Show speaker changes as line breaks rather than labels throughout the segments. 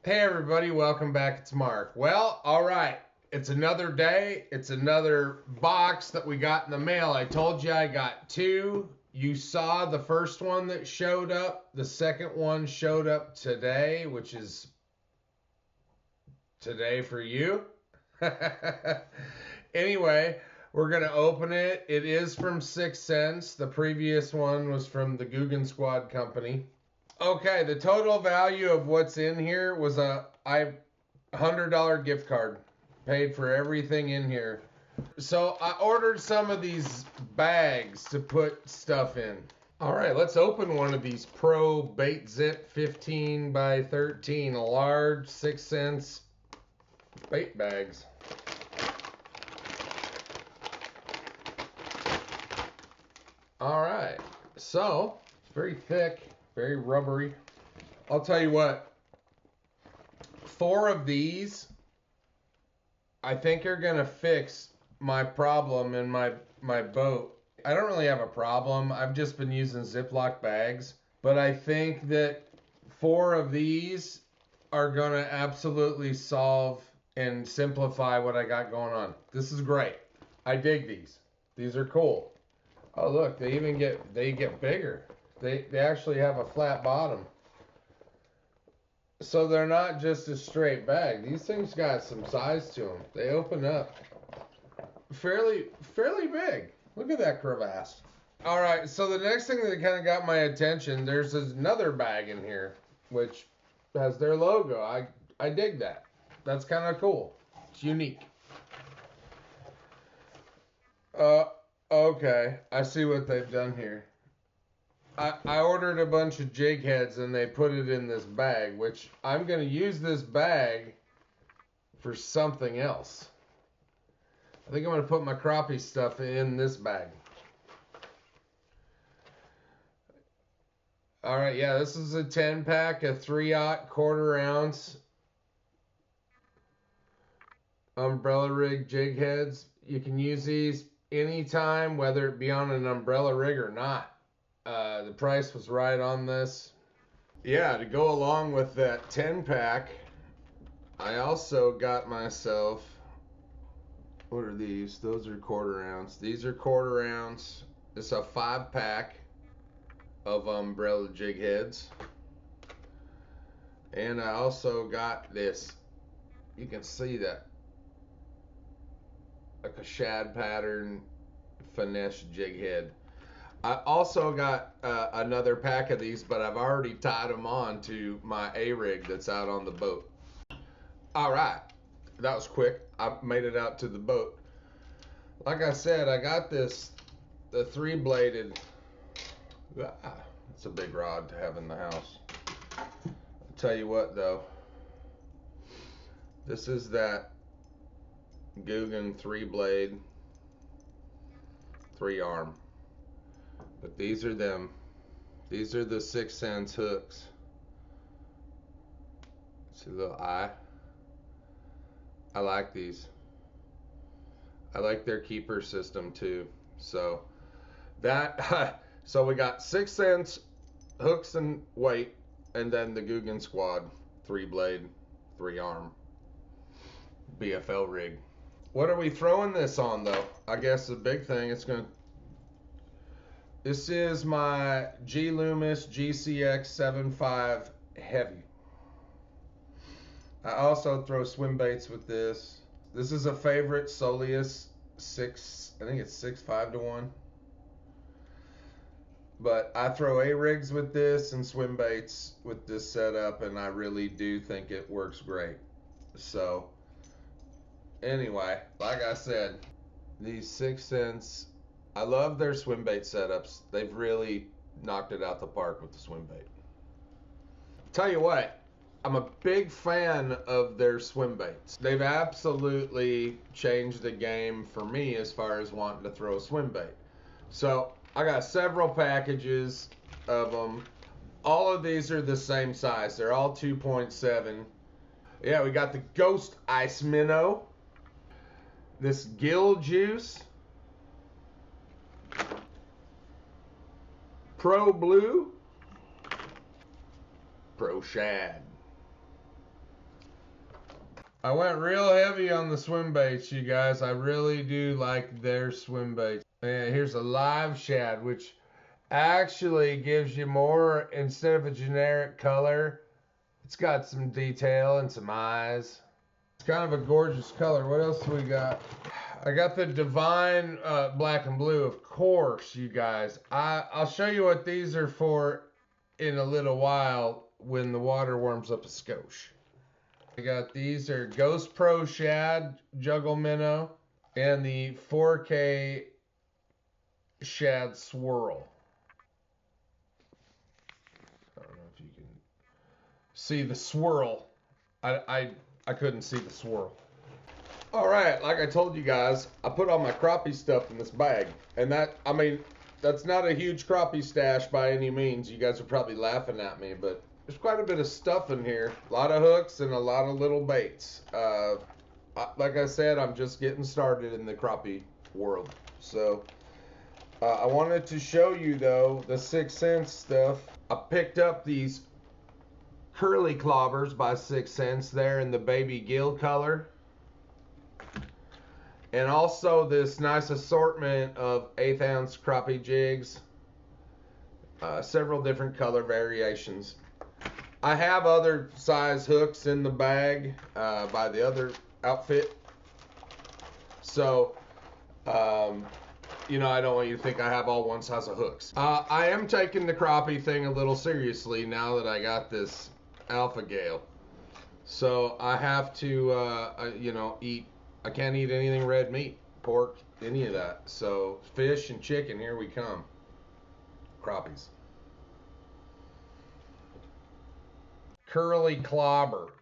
Hey everybody, welcome back. It's Mark. Well, all right. It's another day. It's another box that we got in the mail. I told you I got two. You saw the first one that showed up. The second one showed up today, which is today for you. Anyway, we're going to open it. It is from 6 Cents. The previous one was from the Guggen Squad company. Okay, the total value of what's in here was a $100 gift card. Paid for everything in here. So I ordered some of these bags to put stuff in. All right, let's open one of these Pro Bait Zip 15 by 13 large 6 cents bait bags. All right, so it's very thick, very rubbery. I'll tell you what, 4 of these I think are gonna fix my problem in my boat. I don't really have a problem. I've just been using Ziploc bags, but I think that 4 of these are gonna absolutely solve and simplify what I got going on. This is great. I dig these. These are cool. Oh look, they get bigger. They actually have a flat bottom. So they're not just a straight bag. These things got some size to them. They open up fairly big. Look at that crevasse. All right, so the next thing that kind of got my attention, there's another bag in here which has their logo. I dig that. That's kind of cool. It's unique. Uh okay, I see what they've done here. I ordered a bunch of jig heads and they put it in this bag, which I'm going to use this bag for something else. I think I'm going to put my crappie stuff in this bag. All right, yeah, this is a 10 pack of 3/0 1/4 ounce umbrella rig jig heads. You can use these anytime, whether it be on an umbrella rig or not. The price was right on this. Yeah, to go along with that 10 pack, I also got myself, what are these? Those are 1/4 ounce. These are 1/4 ounce. It's a 5 pack of umbrella jig heads. And I also got this. You can see that. Like a shad pattern finesse jig head. I also got another pack of these, but I've already tied them on to my A-rig that's out on the boat. All right, that was quick. I made it out to the boat. Like I said, I got the 3-bladed. It's a big rod to have in the house. I'll tell you what though, this is that Guggen 3-blade, 3-arm. But these are them. These are the 6 cents hooks. See the little eye? I like these. I like their keeper system too. So that so we got 6 cents hooks and weight, and then the Guggen Squad 3-blade, 3-arm BFL rig. What are we throwing this on though? I guess the big thing it's gonna. This is my G Loomis GCX 7.5 heavy. I also throw swim baits with this. This is a favorite Soleus 6, I think it's 6.5 to 1. But I throw A-rigs with this and swim baits with this setup, and I really do think it works great. So anyway, like I said, these 6 cents, I love their swim bait setups. They've really knocked it out the park with the swim bait. Tell you what, I'm a big fan of their swim baits. They've absolutely changed the game for me as far as wanting to throw a swim bait. So I got several packages of them. All of these are the same size. They're all 2.7. Yeah, we got the Ghost Ice Minnow. This Gill Juice. Pro Blue. Pro Shad. I went real heavy on the swim baits, you guys. I really do like their swim baits. And here's a live shad, which actually gives you more, instead of a generic color, it's got some detail and some eyes. It's kind of a gorgeous color. What else do we got? I got the Divine black and blue, of course, you guys. I'll show you what these are for in a little while when the water warms up a skosh. I got these are Ghost Pro Shad Juggle Minnow and the 4K Shad Swirl. I don't know if you can see the swirl. I couldn't see the swirl. All right, like I told you guys, I put all my crappie stuff in this bag, and that's not a huge crappie stash by any means. You guys are probably laughing at me, but there's quite a bit of stuff in here. A lot of hooks and a lot of little baits. Like I said, I'm just getting started in the crappie world. So I wanted to show you, though, the 6th Sense stuff. I picked up these Curly Clobbers by 6th Sense there in the baby gill color. And also this nice assortment of 1/8 ounce crappie jigs. Several different color variations. I have other size hooks in the bag by the other outfit. So, you know, I don't want you to think I have all one size of hooks. I am taking the crappie thing a little seriously now that I got this Alpha Gale. So I have to, you know, I can't eat anything red meat, pork, any of that. So fish and chicken, here we come. Crappies. Curly Clobber.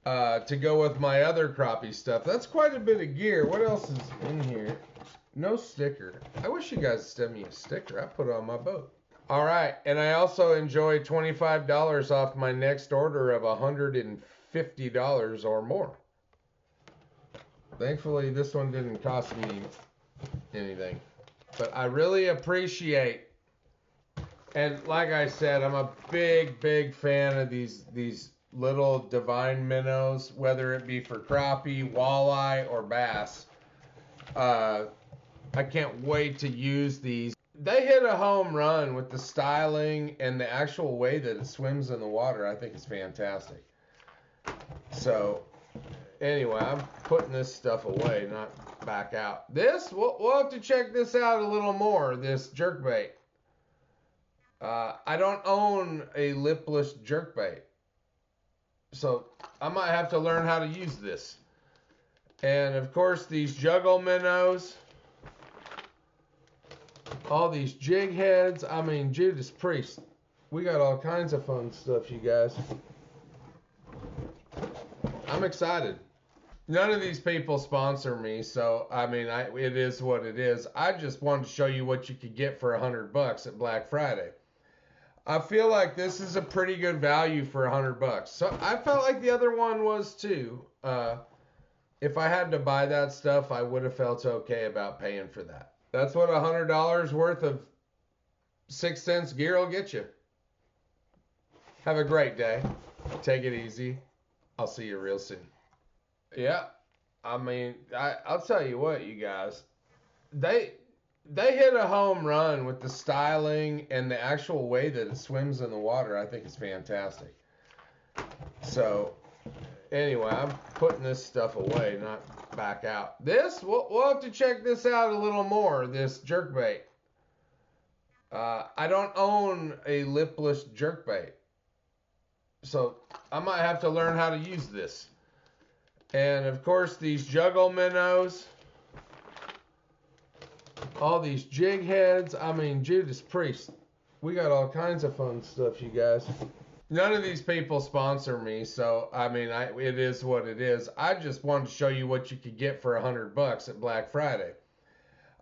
To go with my other crappie stuff. That's quite a bit of gear. What else is in here? No sticker. I wish you guys would send me a sticker. I put it on my boat. All right, and I also enjoy $25 off my next order of $150 or more. Thankfully, this one didn't cost me anything. But I really appreciate, and like I said, I'm a big fan of these little Divine minnows, whether it be for crappie, walleye, or bass. I can't wait to use these. They hit a home run with the styling and the actual way that it swims in the water. I think it's fantastic. So anyway, I'm putting this stuff away, not back out. We'll have to check this out a little more, this jerkbait. I don't own a lipless jerkbait, so I might have to learn how to use this. And of course, these juggle minnows, all these jig heads. I mean, Judas Priest. We got all kinds of fun stuff, you guys. I'm excited. None of these people sponsor me, so I mean, it is what it is. I just wanted to show you what you could get for $100 at Black Friday. I feel like this is a pretty good value for $100. So I felt like the other one was too. If I had to buy that stuff, I would have felt okay about paying for that. That's what $100 worth of 6th Sense gear will get you. Have a great day. Take it easy. I'll see you real soon. Yeah, I mean, I'll tell you what, you guys. They hit a home run with the styling and the actual way that it swims in the water. I think it's fantastic. So anyway, I'm putting this stuff away, not back out. We'll have to check this out a little more, this jerkbait. I don't own a lipless jerkbait, so I might have to learn how to use this. And of course, these juggle minnows, all these jig heads. I mean, Judas Priest. We got all kinds of fun stuff, you guys. None of these people sponsor me, so I mean, it is what it is. I just wanted to show you what you could get for $100 at Black Friday.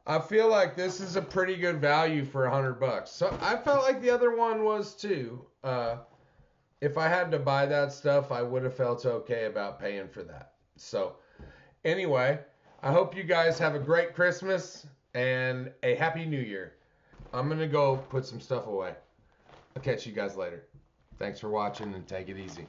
I feel like this is a pretty good value for $100. So I felt like the other one was too. If I had to buy that stuff, I would have felt okay about paying for that. So anyway, I hope you guys have a great Christmas and a Happy New Year. I'm going to go put some stuff away. I'll catch you guys later. Thanks for watching and take it easy.